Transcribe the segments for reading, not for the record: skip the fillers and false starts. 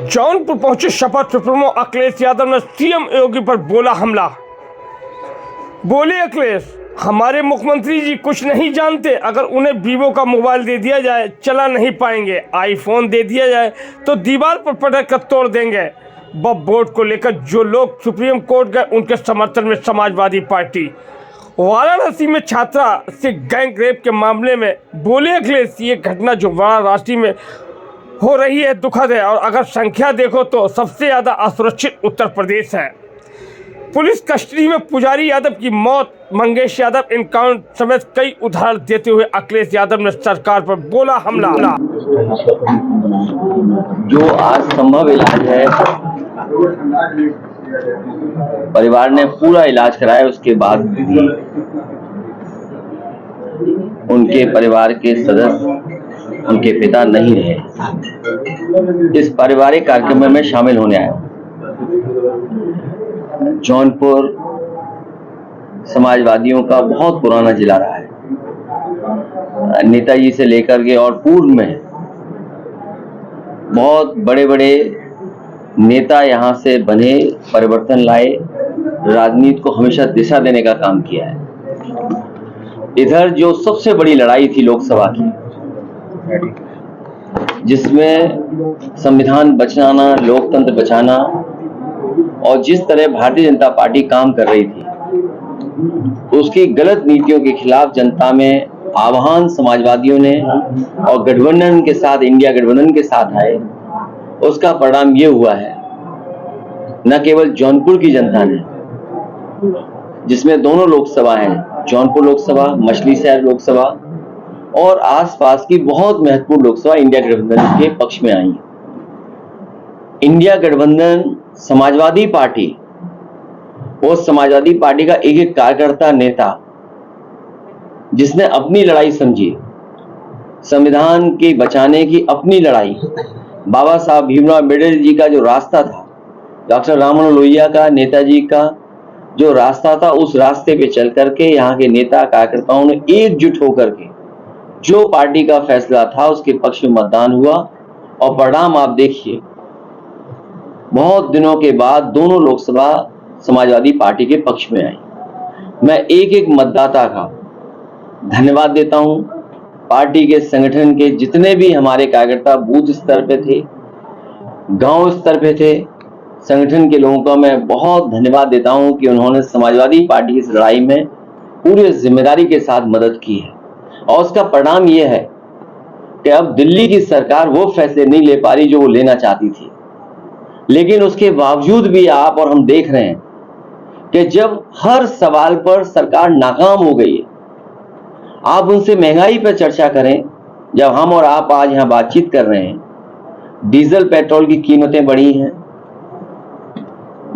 जौनपुर पहुंचे शपथ प्रमुख अखिलेश यादव ने सीएम योगी पर बोला हमला। बोले अखिलेश, हमारे मुख्यमंत्री जी कुछ नहीं जानते। अगर उन्हें वीवो का मोबाइल दे दिया जाए चला नहीं पाएंगे, आईफोन दे दिया जाए तो दीवार पर पटक कर तोड़ देंगे। वक्फ बोर्ड को लेकर जो लोग सुप्रीम कोर्ट गए उनके समर्थन में समाजवादी पार्टी। वाराणसी में छात्रा से गैंग रेप के मामले में बोले अखिलेश, ये घटना जो वाराणसी में हो रही है दुखद है, और अगर संख्या देखो तो सबसे ज़्यादा असुरक्षित उत्तर प्रदेश है। पुलिस कस्टडी में पुजारी यादव की मौत, मंगेश यादव इनकाउंटर समेत कई उदाहरण देते हुए अखिलेश यादव ने सरकार पर बोला हमला। जो आज संभव इलाज है, परिवार ने पूरा इलाज कराया, उसके बाद भी उनके परिवार के सदस्य उनके पिता नहीं रहे। इस पारिवारिक कार्यक्रम में शामिल होने आए। जौनपुर समाजवादियों का बहुत पुराना जिला रहा है। नेताजी से लेकर के और पूर्व में बहुत बड़े बड़े नेता यहाँ से बने, परिवर्तन लाए, राजनीति को हमेशा दिशा देने का काम किया है। इधर जो सबसे बड़ी लड़ाई थी लोकसभा की, जिसमें संविधान बचाना, लोकतंत्र बचाना, और जिस तरह भारतीय जनता पार्टी काम कर रही थी, उसकी गलत नीतियों के खिलाफ जनता में आह्वान समाजवादियों ने और गठबंधन के साथ, इंडिया गठबंधन के साथ आए। उसका परिणाम ये हुआ है, न केवल जौनपुर की जनता ने, जिसमें दोनों लोकसभा हैं, जौनपुर लोकसभा, मछलीशहर लोकसभा और आसपास की बहुत महत्वपूर्ण लोकसभा इंडिया गठबंधन के पक्ष में आई। इंडिया गठबंधन समाजवादी पार्टी और समाजवादी पार्टी का एक एक कार्यकर्ता, नेता, जिसने अपनी लड़ाई समझी, संविधान के बचाने की अपनी लड़ाई, बाबा साहब भीमराव अम्बेडकर जी का जो रास्ता था, डॉक्टर राम मनोहर लोहिया का, नेताजी का जो रास्ता था, उस रास्ते पे चल करके यहाँ के नेता कार्यकर्ताओं ने एकजुट होकर के जो पार्टी का फैसला था उसके पक्ष में मतदान हुआ, और परिणाम आप देखिए, बहुत दिनों के बाद दोनों लोकसभा समाजवादी पार्टी के पक्ष में आई। मैं एक एक मतदाता का धन्यवाद देता हूं। पार्टी के संगठन के जितने भी हमारे कार्यकर्ता बूथ स्तर पे थे, गांव स्तर पे थे, संगठन के लोगों का मैं बहुत धन्यवाद देता हूं कि उन्होंने समाजवादी पार्टी की इस लड़ाई में पूरी जिम्मेदारी के साथ मदद की है। और उसका परिणाम यह है कि अब दिल्ली की सरकार वो फैसले नहीं ले पा रही जो वो लेना चाहती थी। लेकिन उसके बावजूद भी आप और हम देख रहे हैं कि जब हर सवाल पर सरकार नाकाम हो गई है, आप उनसे महंगाई पर चर्चा करें। जब हम और आप आज यहां बातचीत कर रहे हैं, डीजल पेट्रोल की कीमतें बढ़ी हैं।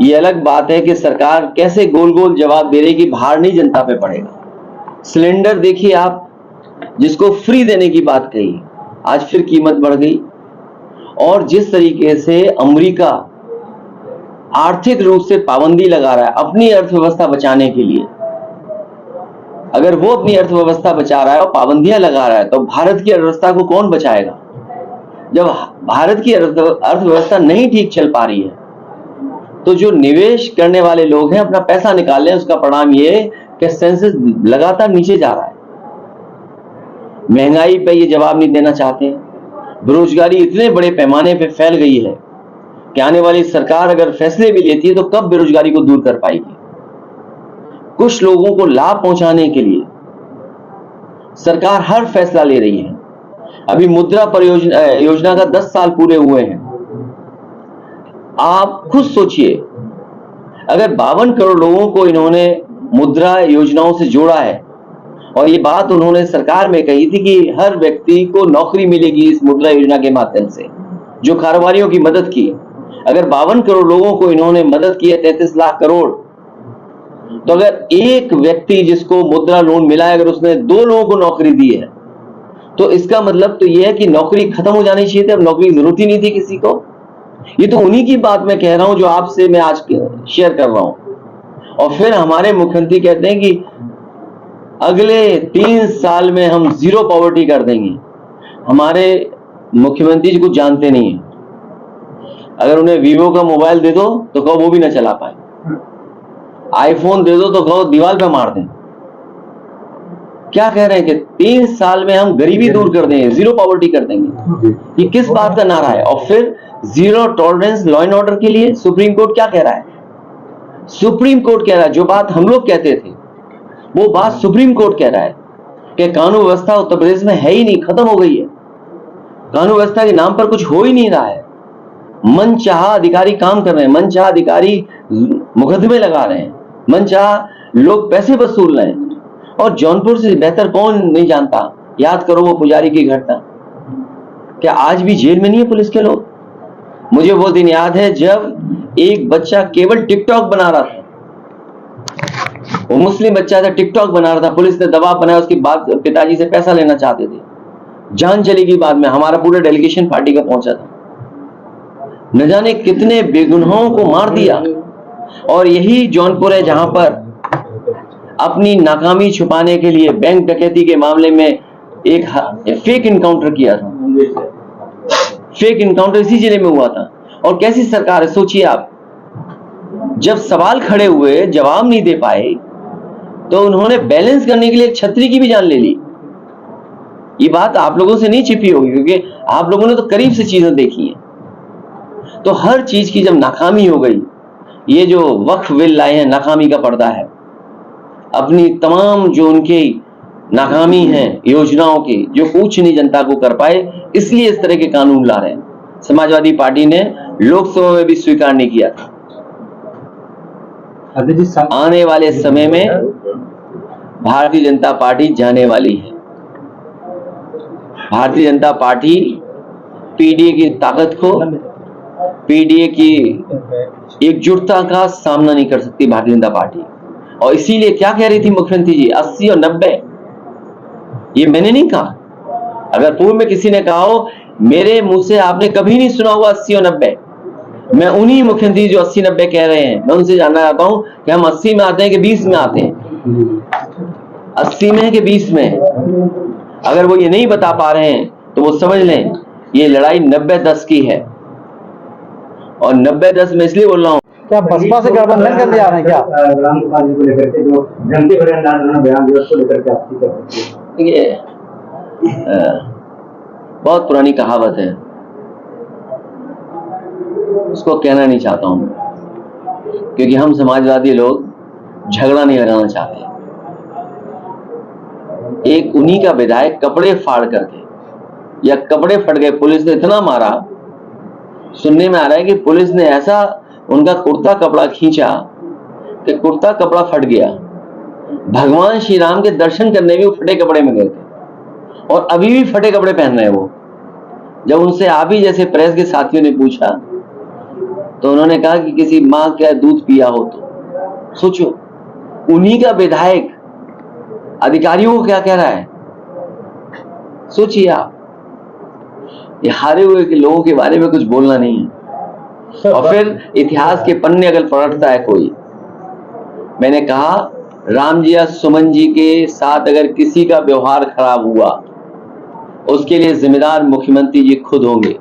ये अलग बात है कि सरकार कैसे गोल गोल जवाब दे रही कि भार नहीं जनता पे पड़ेगा। सिलेंडर देखिए आप, जिसको फ्री देने की बात कही, आज फिर कीमत बढ़ गई। और जिस तरीके से अमेरिका आर्थिक रूप से पाबंदी लगा रहा है अपनी अर्थव्यवस्था बचाने के लिए, अगर वो अपनी अर्थव्यवस्था बचा रहा है और पाबंदियां लगा रहा है, तो भारत की अर्थव्यवस्था को कौन बचाएगा? जब भारत की अर्थव्यवस्था नहीं ठीक चल पा रही है, तो जो निवेश करने वाले लोग हैं अपना पैसा निकाल लें। उसका परिणाम ये है कि सेंसेक्स लगातार नीचे जा रहा है। महंगाई पे ये जवाब नहीं देना चाहते हैं। बेरोजगारी इतने बड़े पैमाने पे फैल गई है कि आने वाली सरकार अगर फैसले भी लेती है तो कब बेरोजगारी को दूर कर पाएगी? कुछ लोगों को लाभ पहुंचाने के लिए सरकार हर फैसला ले रही है। अभी मुद्रा योजना का 10 साल पूरे हुए हैं। आप खुद सोचिए, अगर 52 करोड़ लोगों को इन्होंने मुद्रा योजनाओं से जोड़ा है, और ये बात उन्होंने सरकार में कही थी कि हर व्यक्ति को नौकरी मिलेगी इस मुद्रा योजना के माध्यम से, जो कारोबारियों की मदद की। अगर 52 करोड़ लोगों को इन्होंने मदद की है, 33 लाख करोड़, तो अगर एक व्यक्ति जिसको मुद्रा लोन मिला है, अगर उसने 2 लोगों को नौकरी दी है, तो इसका मतलब तो यह है कि नौकरी खत्म हो जानी चाहिए थी, अब नौकरी की जरूरत ही नहीं थी किसी को। ये तो उन्हीं की बात मैं कह रहा हूं जो आपसे मैं आज शेयर कर रहा हूं। और फिर हमारे मुख्यमंत्री कहते हैं कि अगले 3 साल में हम जीरो पॉवर्टी कर देंगे। हमारे मुख्यमंत्री जी कुछ जानते नहीं है। अगर उन्हें वीवो का मोबाइल दे दो तो कहो वो भी ना चला पाए, आईफोन दे दो तो कहो दीवार पे मार दें। क्या कह रहे हैं कि 3 साल में हम गरीबी दूर कर देंगे, जीरो पॉवर्टी कर देंगे। ये किस बात का नारा है? और फिर zero tolerance law and order के लिए सुप्रीम कोर्ट क्या कह रहा है? सुप्रीम कोर्ट कह रहा है जो बात हम लोग कहते थे वो बात सुप्रीम कोर्ट कह रहा है कि कानून व्यवस्था उत्तर प्रदेश में है ही नहीं, खत्म हो गई है। कानून व्यवस्था के नाम पर कुछ हो ही नहीं रहा है। मनचाहा अधिकारी काम कर रहे हैं, मनचाहा अधिकारी मुकदमे लगा रहे हैं, मनचाहा लोग पैसे वसूल रहे हैं। और जौनपुर से बेहतर कौन नहीं जानता, याद करो वो पुजारी की घटना। क्या आज भी जेल में नहीं है पुलिस के लोग? मुझे वो दिन याद है जब एक बच्चा केवल टिकटॉक बना रहा था, वो मुस्लिम बच्चा था, टिकटॉक बना रहा था, पुलिस ने दबाव बनाया, उसकी बात पिताजी से पैसा लेना चाहते थे, जान चली गई। बाद में हमारा पूरा डेलीगेशन पार्टी का पहुंचा था, न जाने कितने बेगुनाहों को मार दिया। और यही जौनपुर है जहां पर अपनी नाकामी छुपाने के लिए बैंक डकैती के मामले में एक फेक इनकाउंटर किया था। फेक इनकाउंटर इसी जिले में हुआ था। और कैसी सरकार है सोचिए आप, जब सवाल खड़े हुए जवाब नहीं दे पाए तो उन्होंने बैलेंस करने के लिए एक छतरी की भी जान ले ली। ये बात आप लोगों से नहीं छिपी होगी क्योंकि आप लोगों ने तो करीब से चीजें देखी हैं। तो हर चीज की जब नाकामी हो गई, ये जो वक्फ बिल लाए हैं नाकामी का पर्दा है। अपनी तमाम जो उनकी नाकामी है योजनाओं की, जो कुछ नहीं जनता को कर पाए, इसलिए इस तरह के कानून ला रहे हैं। समाजवादी पार्टी ने लोकसभा में भी स्वीकार नहीं किया था। आने वाले समय में भारतीय जनता पार्टी जाने वाली है। भारतीय जनता पार्टी पीडीए की ताकत को, पीडीए की एकजुटता का सामना नहीं कर सकती भारतीय जनता पार्टी। और इसीलिए क्या कह रही थी मुख्यमंत्री जी, 80 और 90, ये मैंने नहीं कहा। अगर पूर्व में किसी ने कहा हो, मेरे मुंह से आपने कभी नहीं सुना हुआ 80 और 90। मैं उन्हीं मुख्यमंत्री जो 80-90 कह रहे हैं, मैं उनसे जानना चाहता हूं कि हम 80 में आते हैं कि 20 में आते हैं? 80 में है कि 20 में? अगर वो ये नहीं बता पा रहे हैं तो वो समझ लें ये लड़ाई 90-10 की है। और 90-10 में इसलिए बोल रहा हूं, क्या बसपा से गठबंधन करने जा रहे हैं क्या? रामगोपाल जी को लेकर के जो जंगी बयान दिया उसको लेकर के आपकी क्या प्रतिक्रिया? देखिए, बहुत पुरानी कहावत है, उसको कहना नहीं चाहता हूं क्योंकि हम समाजवादी लोग झगड़ा नहीं लगाना चाहते। एक उन्हीं का विधायक कपड़े फाड़ करके, या कपड़े फट गए, पुलिस ने इतना मारा, सुनने में आ रहा है कि पुलिस ने ऐसा उनका कुर्ता कपड़ा खींचा कि कुर्ता कपड़ा फट गया। भगवान श्री राम के दर्शन करने भी वो फटे कपड़े में गए थे और अभी भी फटे कपड़े पहन रहे हैं वो। जब उनसे आप ही जैसे प्रेस के साथियों ने पूछा तो उन्होंने कहा कि किसी माँ का दूध पिया हो तो। सोचो, उन्हीं का विधायक अधिकारियों को क्या कह रहा है, सोचिए आप। ये हारे हुए के लोगों के बारे में कुछ बोलना नहीं है। और फिर इतिहास के पन्ने अगर पलटता है कोई, मैंने कहा राम जी या सुमन जी के साथ अगर किसी का व्यवहार खराब हुआ उसके लिए जिम्मेदार मुख्यमंत्री जी खुद होंगे।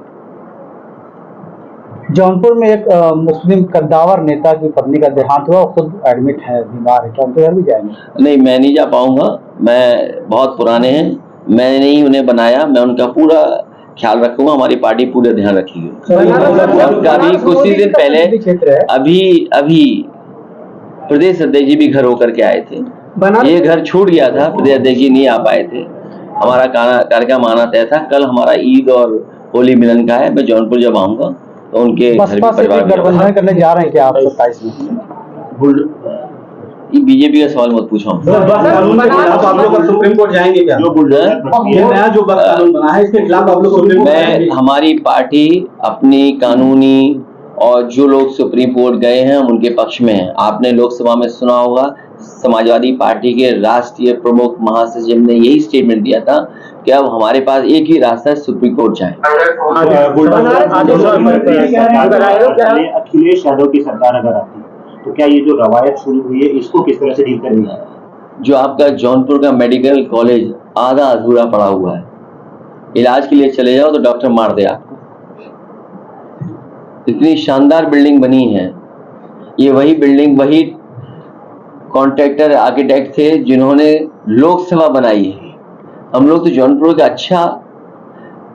जौनपुर में एक मुस्लिम कद्दावर नेता की पत्नी का देहांत हुआ, खुद एडमिट है, बीमार है, क्या उनके घर भी जाएंगे? नहीं, मैं नहीं जा पाऊंगा, मैं बहुत पुराने हैं, मैंने ही उन्हें बनाया, मैं उनका पूरा ख्याल रखूंगा, हमारी पार्टी पूरा ध्यान रखेगी। और कभी कुछ ही दिन पहले अभी प्रदेश अध्यक्ष जी भी घर होकर के आए थे। ये घर छूट गया था, प्रदेश अध्यक्ष जी नहीं आ पाए थे। हमारा कार्यक्रम आना तय था। कल हमारा ईद और होली मिलन का है। मैं जौनपुर जब आऊंगा तो उनके घर भी परिवार गठबंधन करने जा रहे हैं क्या आप 27 में? ये बीजेपी का सवाल मत पूछो। आप लोग सुप्रीम कोर्ट जाएंगे क्या? ये नया जो कानून बना है इसके खिलाफ आप लोग सुप्रीम कोर्ट? हमारी पार्टी अपनी कानूनी और जो लोग सुप्रीम कोर्ट गए हैं उनके पक्ष में है। आपने लोकसभा में सुना होगा, समाजवादी पार्टी के राष्ट्रीय प्रमुख महासचिव ने यही स्टेटमेंट दिया था कि अब हमारे पास एक ही रास्ता है, सुप्रीम कोर्ट जाए। अखिलेश यादव की सरकार अगर आती तो क्या ये जो रवायत शुरू हुई है इसको किस तरह से डील करेंगे? जो आपका जौनपुर का मेडिकल कॉलेज आधा अधूरा पड़ा हुआ है, इलाज के लिए चले जाओ तो डॉक्टर मार दे आपको। इतनी शानदार बिल्डिंग बनी है। ये वही बिल्डिंग, वही कॉन्ट्रैक्टर आर्किटेक्ट थे जिन्होंने लोकसभा बनाई है। हम लोग तो जौनपुर का अच्छा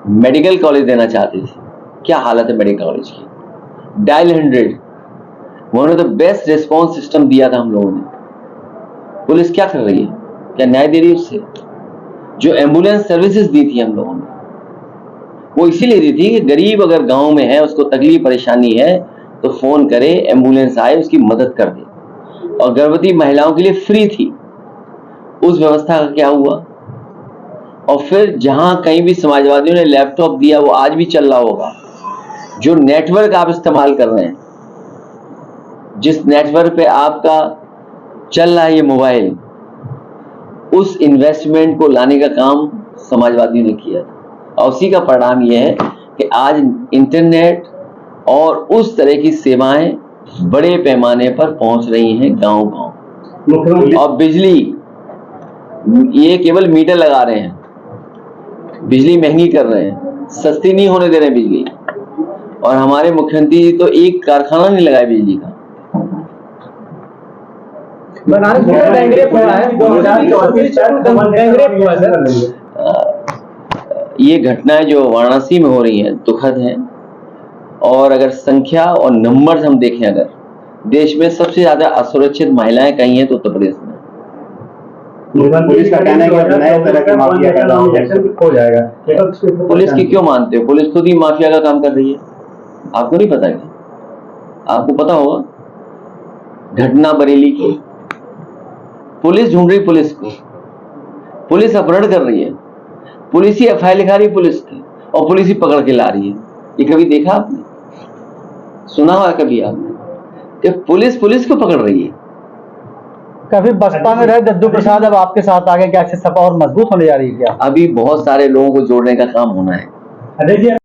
मेडिकल कॉलेज देना चाहते थे। क्या हालत है मेडिकल कॉलेज की। Dial 100 one of the best response system दिया था हम लोगों ने। पुलिस क्या कर रही है? क्या न्याय दे रही है उससे? जो एम्बुलेंस सर्विसेज दी थी हम लोगों ने, वो इसीलिए दी थी कि गरीब अगर गांव में है, उसको तकलीफ परेशानी है तो फोन करे, एम्बुलेंस आए, उसकी मदद कर दे। और गर्भवती महिलाओं के लिए फ्री थी। उस व्यवस्था का क्या हुआ? और फिर जहां कहीं भी समाजवादियों ने लैपटॉप दिया, वो आज भी चल रहा होगा। जो नेटवर्क आप इस्तेमाल कर रहे हैं, जिस नेटवर्क पे आपका चल रहा है ये मोबाइल, उस इन्वेस्टमेंट को लाने का काम समाजवादियों ने किया था। और उसी का परिणाम यह है कि आज इंटरनेट और उस तरह की सेवाएं बड़े पैमाने पर पहुंच रही हैं गांव-गांव। और बिजली, ये केवल मीटर लगा रहे हैं, बिजली महंगी कर रहे हैं, सस्ती नहीं होने दे रहे बिजली। और हमारे मुख्यमंत्री जी तो एक कारखाना नहीं लगाया बिजली का। बनारस में गैंगरेप हो रहा है, 2024 गैंगरेप हुआ सर। ये घटनाएं जो वाराणसी में हो रही हैं दुखद हैं। और अगर संख्या और नंबर हम देखें, अगर देश में सबसे ज्यादा असुरक्षित महिलाएं कहीं हैं तो उत्तर प्रदेश में। पुलिस का कहना है कि नए तरह के माफिया पैदा हो जाएगा। पुलिस की क्यों मानते हो? पुलिस खुद ही माफिया का काम कर रही है। आपको नहीं पता क्या? आपको पता होगा घटना बरेली की। पुलिस ढूंढ रही पुलिस को, पुलिस अपहरण कर रही है, पुलिस ही एफआईआर लिखा रही पुलिस की, और पुलिस ही पकड़ के ला रही है। ये कभी देखा आपने? सुना हुआ कभी आपने कि पुलिस को पकड़ रही है? कभी बसपा में रहे दद्दू प्रसाद, अब आपके साथ आगे क्या सपा और मजबूत होने जा रही है क्या? अभी बहुत सारे लोगों को जोड़ने का काम होना है।